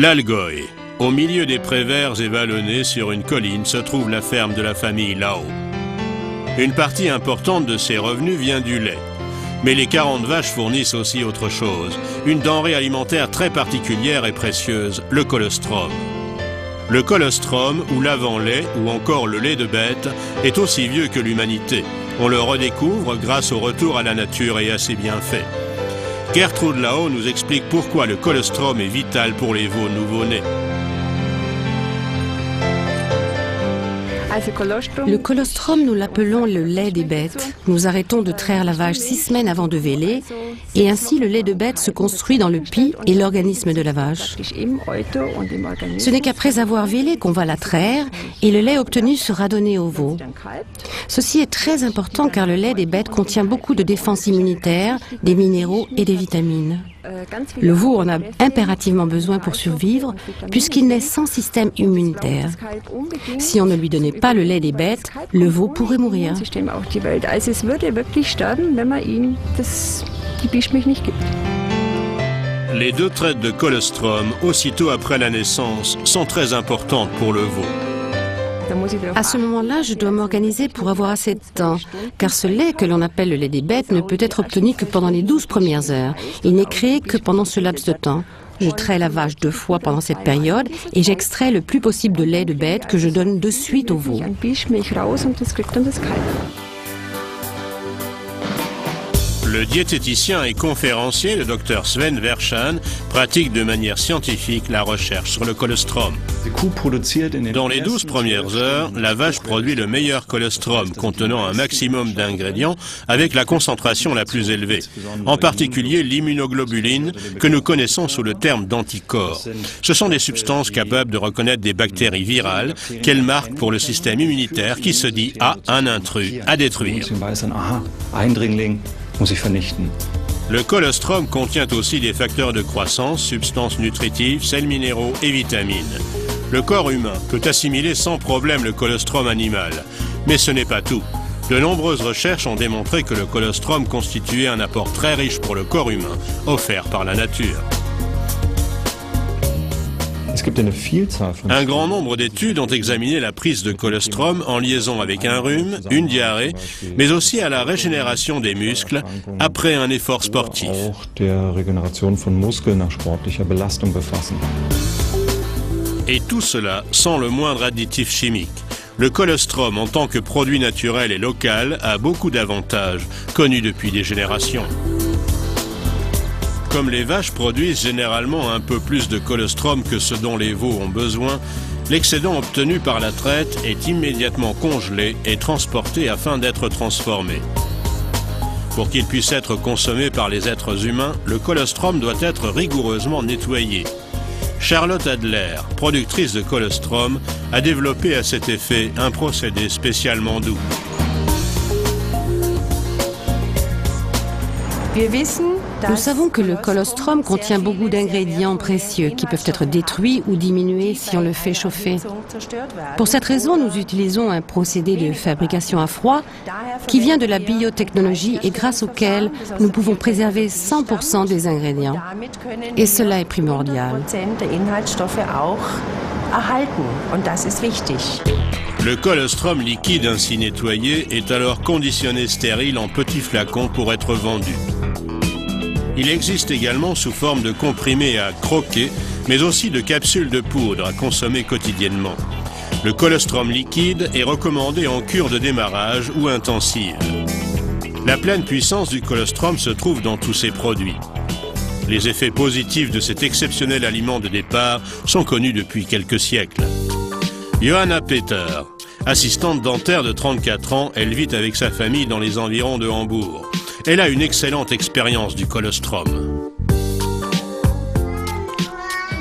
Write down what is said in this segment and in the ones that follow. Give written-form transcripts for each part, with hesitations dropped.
L'Algoï. Au milieu des prés verts et vallonnés sur une colline se trouve la ferme de la famille Lao. Une partie importante de ses revenus vient du lait. Mais les 40 vaches fournissent aussi autre chose, une denrée alimentaire très particulière et précieuse, le colostrum. Le colostrum, ou l'avant-lait, ou encore le lait de bête, est aussi vieux que l'humanité. On le redécouvre grâce au retour à la nature et à ses bienfaits. Gertrude Lao nous explique pourquoi le colostrum est vital pour les veaux nouveau-nés. Le colostrum, nous l'appelons le lait des bêtes. Nous arrêtons de traire la vache 6 semaines avant de véler et ainsi le lait de bête se construit dans le pis et l'organisme de la vache. Ce n'est qu'après avoir vélé qu'on va la traire et le lait obtenu sera donné au veau. Ceci est très important car le lait des bêtes contient beaucoup de défense immunitaire, des minéraux et des vitamines. Le veau en a impérativement besoin pour survivre puisqu'il naît sans système immunitaire. Si on ne lui donnait pas le lait des bêtes, le veau pourrait mourir. Les 2 traites de colostrum, aussitôt après la naissance, sont très importantes pour le veau. À ce moment-là, je dois m'organiser pour avoir assez de temps, car ce lait que l'on appelle le lait des bêtes ne peut être obtenu que pendant les 12 premières heures. Il n'est créé que pendant ce laps de temps. Je traite la vache 2 fois pendant cette période et j'extrais le plus possible de lait de bête que je donne de suite au veau. Le diététicien et conférencier, le Dr Sven Verschan, pratique de manière scientifique la recherche sur le colostrum. Dans les 12 premières heures, la vache produit le meilleur colostrum contenant un maximum d'ingrédients avec la concentration la plus élevée, en particulier l'immunoglobuline que nous connaissons sous le terme d'anticorps. Ce sont des substances capables de reconnaître des bactéries virales qu'elles marquent pour le système immunitaire qui se dit « Ah, un intrus à détruire ». Le colostrum contient aussi des facteurs de croissance, substances nutritives, sels minéraux et vitamines. Le corps humain peut assimiler sans problème le colostrum animal, mais ce n'est pas tout. De nombreuses recherches ont démontré que le colostrum constituait un apport très riche pour le corps humain, offert par la nature. Un grand nombre d'études ont examiné la prise de colostrum en liaison avec un rhume, une diarrhée, mais aussi à la régénération des muscles après un effort sportif. Et tout cela sans le moindre additif chimique. Le colostrum en tant que produit naturel et local a beaucoup d'avantages, connus depuis des générations. Comme les vaches produisent généralement un peu plus de colostrum que ce dont les veaux ont besoin, l'excédent obtenu par la traite est immédiatement congelé et transporté afin d'être transformé. Pour qu'il puisse être consommé par les êtres humains, le colostrum doit être rigoureusement nettoyé. Charlotte Adler, productrice de colostrum, a développé à cet effet un procédé spécialement doux. Nous savons que le colostrum contient beaucoup d'ingrédients précieux qui peuvent être détruits ou diminués si on le fait chauffer. Pour cette raison, nous utilisons un procédé de fabrication à froid qui vient de la biotechnologie et grâce auquel nous pouvons préserver 100% des ingrédients. Et cela est primordial. Le colostrum liquide ainsi nettoyé est alors conditionné stérile en petits flacons pour être vendu. Il existe également sous forme de comprimés à croquer, mais aussi de capsules de poudre à consommer quotidiennement. Le colostrum liquide est recommandé en cure de démarrage ou intensive. La pleine puissance du colostrum se trouve dans tous ces produits. Les effets positifs de cet exceptionnel aliment de départ sont connus depuis quelques siècles. Johanna Peter, assistante dentaire de 34 ans, elle vit avec sa famille dans les environs de Hambourg. Elle a une excellente expérience du colostrum.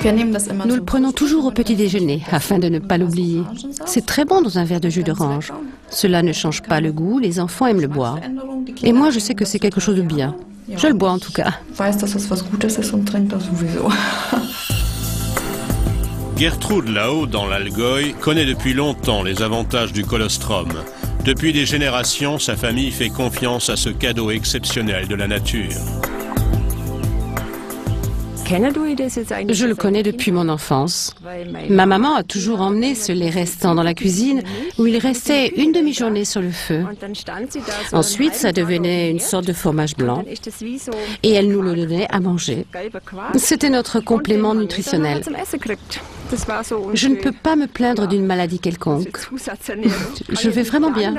Nous le prenons toujours au petit déjeuner afin de ne pas l'oublier. C'est très bon dans un verre de jus d'orange. Cela ne change pas le goût, les enfants aiment le boire. Et moi, je sais que c'est quelque chose de bien. Je le bois en tout cas. Gertrude Lao, dans l'Algoï, connaît depuis longtemps les avantages du colostrum. Depuis des générations, sa famille fait confiance à ce cadeau exceptionnel de la nature. Je le connais depuis mon enfance. Ma maman a toujours emmené ce lait restant dans la cuisine où il restait une demi-journée sur le feu. Ensuite, ça devenait une sorte de fromage blanc et elle nous le donnait à manger. C'était notre complément nutritionnel. Je ne peux pas me plaindre d'une maladie quelconque. Je vais vraiment bien.